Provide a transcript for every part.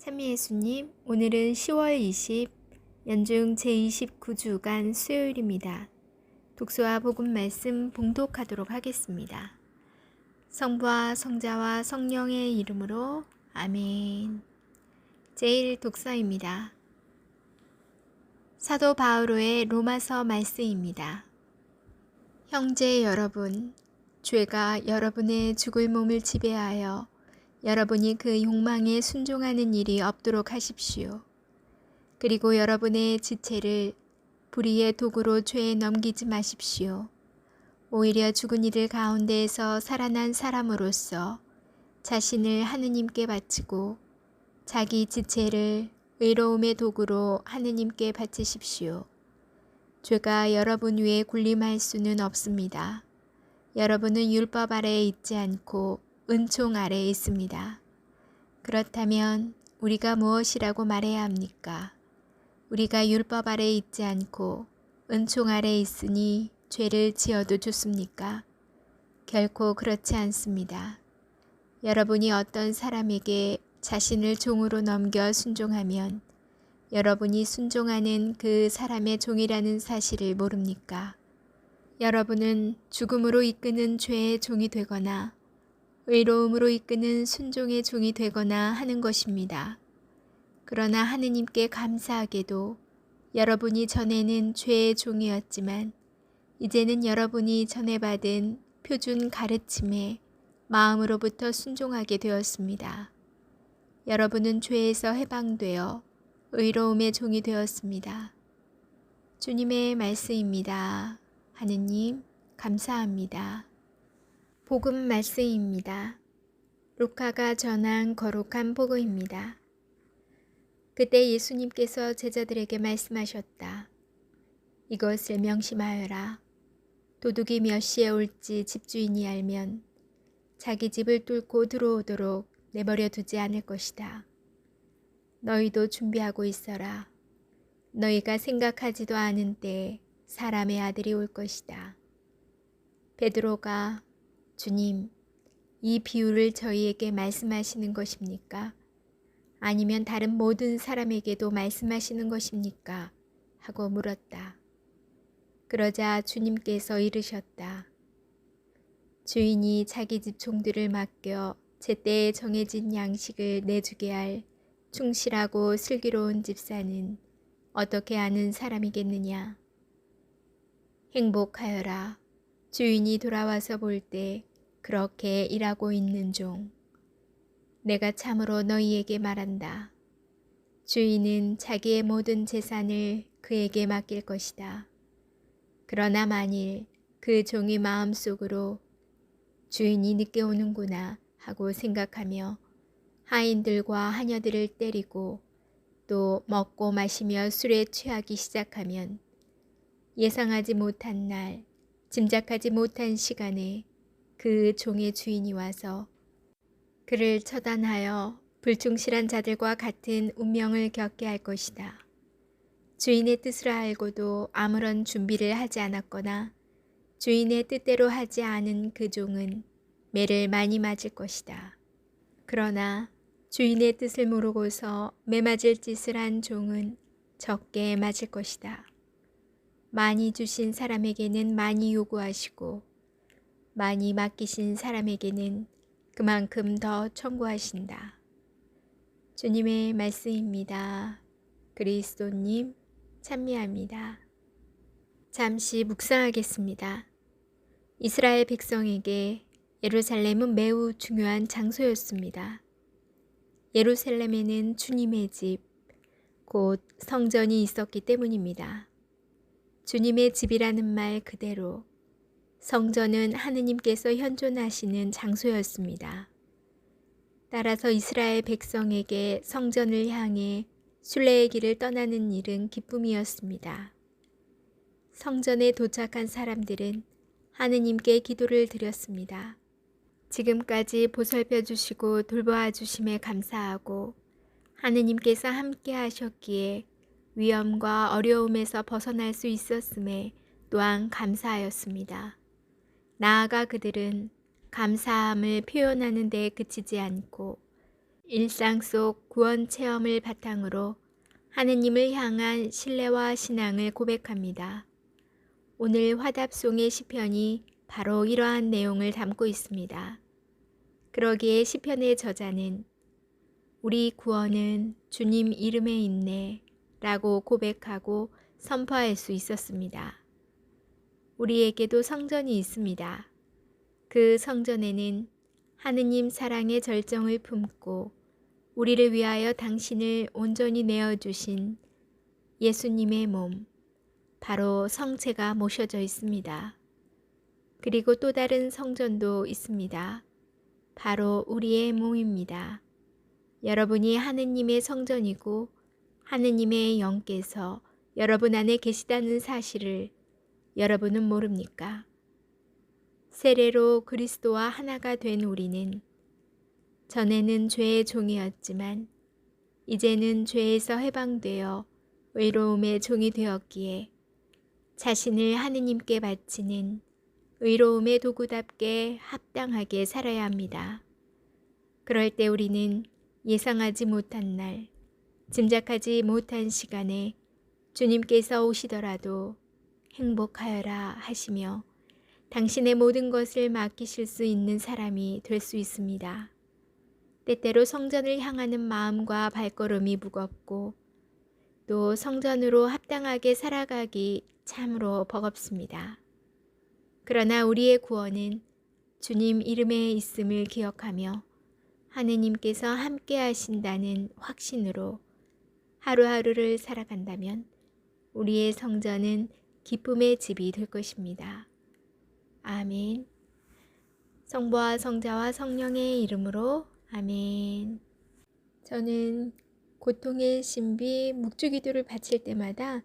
참미예수님, 오늘은 10월 20 연중 제29주간 수요일입니다. 독서와 복음 말씀 봉독하도록 하겠습니다. 성부와 성자와 성령의 이름으로 아멘. 제1독서입니다. 사도 바오로의 로마서 말씀입니다. 형제 여러분, 죄가 여러분의 죽을 몸을 지배하여 여러분이 그 욕망에 순종하는 일이 없도록 하십시오. 그리고 여러분의 지체를 불의의 도구로 죄에 넘기지 마십시오. 오히려 죽은 이들 가운데에서 살아난 사람으로서 자신을 하느님께 바치고 자기 지체를 의로움의 도구로 하느님께 바치십시오. 죄가 여러분 위에 군림할 수는 없습니다. 여러분은 율법 아래에 있지 않고 은총 아래에 있습니다. 그렇다면 우리가 무엇이라고 말해야 합니까? 우리가 율법 아래에 있지 않고 은총 아래에 있으니 죄를 지어도 좋습니까? 결코 그렇지 않습니다. 여러분이 어떤 사람에게 자신을 종으로 넘겨 순종하면 여러분이 순종하는 그 사람의 종이라는 사실을 모릅니까? 여러분은 죽음으로 이끄는 죄의 종이 되거나 의로움으로 이끄는 순종의 종이 되거나 하는 것입니다. 그러나 하느님께 감사하게도 여러분이 전에는 죄의 종이었지만 이제는 여러분이 전에 받은 표준 가르침에 마음으로부터 순종하게 되었습니다. 여러분은 죄에서 해방되어 의로움의 종이 되었습니다. 주님의 말씀입니다. 하느님 감사합니다. 복음 말씀입니다. 루카가 전한 거룩한 복음입니다. 그때 예수님께서 제자들에게 말씀하셨다. 이것을 명심하여라. 도둑이 몇 시에 올지 집주인이 알면 자기 집을 뚫고 들어오도록 내버려 두지 않을 것이다. 너희도 준비하고 있어라. 너희가 생각하지도 않은 때에 사람의 아들이 올 것이다. 베드로가 주님, 이 비유를 저희에게 말씀하시는 것입니까? 아니면 다른 모든 사람에게도 말씀하시는 것입니까? 하고 물었다. 그러자 주님께서 이르셨다. 주인이 자기 집 종들을 맡겨 제때에 정해진 양식을 내주게 할 충실하고 슬기로운 집사는 어떻게 아는 사람이겠느냐? 행복하여라. 주인이 돌아와서 볼 때 그렇게 일하고 있는 종. 내가 참으로 너희에게 말한다. 주인은 자기의 모든 재산을 그에게 맡길 것이다. 그러나 만일 그 종이 마음속으로 주인이 늦게 오는구나 하고 생각하며 하인들과 하녀들을 때리고 또 먹고 마시며 술에 취하기 시작하면 예상하지 못한 날, 짐작하지 못한 시간에 그 종의 주인이 와서 그를 처단하여 불충실한 자들과 같은 운명을 겪게 할 것이다. 주인의 뜻을 알고도 아무런 준비를 하지 않았거나 주인의 뜻대로 하지 않은 그 종은 매를 많이 맞을 것이다. 그러나 주인의 뜻을 모르고서 매맞을 짓을 한 종은 적게 맞을 것이다. 많이 주신 사람에게는 많이 요구하시고 많이 맡기신 사람에게는 그만큼 더 청구하신다. 주님의 말씀입니다. 그리스도님 찬미합니다. 잠시 묵상하겠습니다. 이스라엘 백성에게 예루살렘은 매우 중요한 장소였습니다. 예루살렘에는 주님의 집, 곧 성전이 있었기 때문입니다. 주님의 집이라는 말 그대로 성전은 하느님께서 현존하시는 장소였습니다. 따라서 이스라엘 백성에게 성전을 향해 순례의 길을 떠나는 일은 기쁨이었습니다. 성전에 도착한 사람들은 하느님께 기도를 드렸습니다. 지금까지 보살펴 주시고 돌보아 주심에 감사하고 하느님께서 함께 하셨기에 위험과 어려움에서 벗어날 수 있었음에 또한 감사하였습니다. 나아가 그들은 감사함을 표현하는 데 그치지 않고 일상 속 구원 체험을 바탕으로 하느님을 향한 신뢰와 신앙을 고백합니다. 오늘 화답송의 시편이 바로 이러한 내용을 담고 있습니다. 그러기에 시편의 저자는 우리 구원은 주님 이름에 있네 라고 고백하고 선포할 수 있었습니다. 우리에게도 성전이 있습니다. 그 성전에는 하느님 사랑의 절정을 품고 우리를 위하여 당신을 온전히 내어주신 예수님의 몸, 바로 성체가 모셔져 있습니다. 그리고 또 다른 성전도 있습니다. 바로 우리의 몸입니다. 여러분이 하느님의 성전이고 하느님의 영께서 여러분 안에 계시다는 사실을 여러분은 모릅니까? 세례로 그리스도와 하나가 된 우리는 전에는 죄의 종이었지만 이제는 죄에서 해방되어 의로움의 종이 되었기에 자신을 하느님께 바치는 의로움의 도구답게 합당하게 살아야 합니다. 그럴 때 우리는 예상하지 못한 날, 짐작하지 못한 시간에 주님께서 오시더라도 행복하여라 하시며 당신의 모든 것을 맡기실 수 있는 사람이 될 수 있습니다. 때때로 성전을 향하는 마음과 발걸음이 무겁고 또 성전으로 합당하게 살아가기 참으로 버겁습니다. 그러나 우리의 구원은 주님 이름에 있음을 기억하며 하느님께서 함께 하신다는 확신으로 하루하루를 살아간다면 우리의 성전은 기쁨의 집이 될 것입니다. 아멘. 성부와 성자와 성령의 이름으로 아멘. 저는 고통의 신비 묵주기도를 바칠 때마다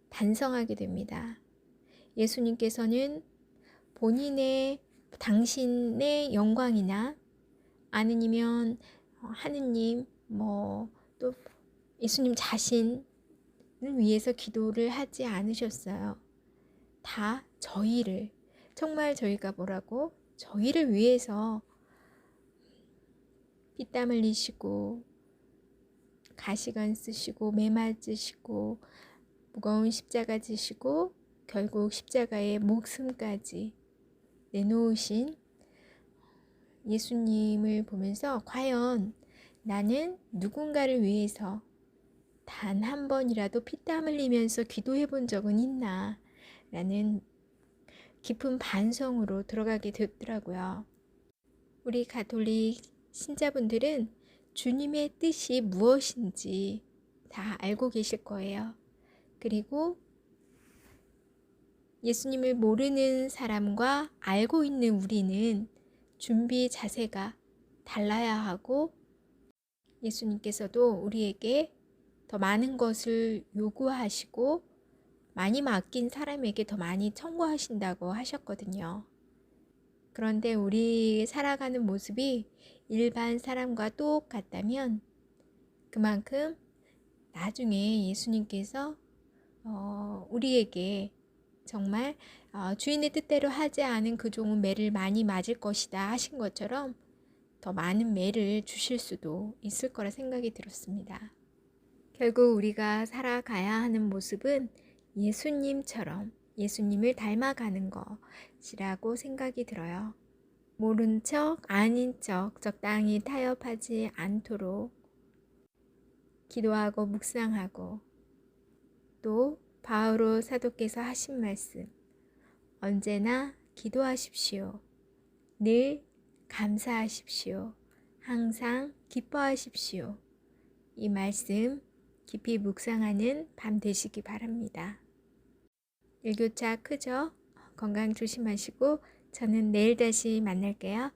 반성하게 됩니다. 예수님께서는 본인의 당신의 영광이나 아니면 하느님 또 예수님 자신을 위해서 기도를 하지 않으셨어요. 다 저희를 정말 저희가 저희를 위해서 피땀 흘리시고 가시관 쓰시고 메맞으시고 무거운 십자가 지시고 결국 십자가에 목숨까지 내놓으신 예수님을 보면서 과연 나는 누군가를 위해서 단 한 번이라도 피땀 흘리면서 기도해 본 적은 있나 라는 깊은 반성으로 들어가게 됐더라고요. 우리 가톨릭 신자분들은 주님의 뜻이 무엇인지 다 알고 계실 거예요. 그리고 예수님을 모르는 사람과 알고 있는 우리는 준비 자세가 달라야 하고 예수님께서도 우리에게 더 많은 것을 요구하시고 많이 맡긴 사람에게 더 많이 청구하신다고 하셨거든요. 그런데 우리 살아가는 모습이 일반 사람과 똑같다면 그만큼 나중에 예수님께서 우리에게 정말 주인의 뜻대로 하지 않은 그 종은 매를 많이 맞을 것이다 하신 것처럼 더 많은 매를 주실 수도 있을 거라 생각이 들었습니다. 결국 우리가 살아가야 하는 모습은 예수님처럼 예수님을 닮아가는 것이라고 생각이 들어요. 모른 척, 아닌 척, 적당히 타협하지 않도록 기도하고 묵상하고 또 바오로 사도께서 하신 말씀, 언제나 기도하십시오. 늘 감사하십시오. 항상 기뻐하십시오. 이 말씀 깊이 묵상하는 밤 되시기 바랍니다. 일교차 크죠? 건강 조심하시고 저는 내일 다시 만날게요.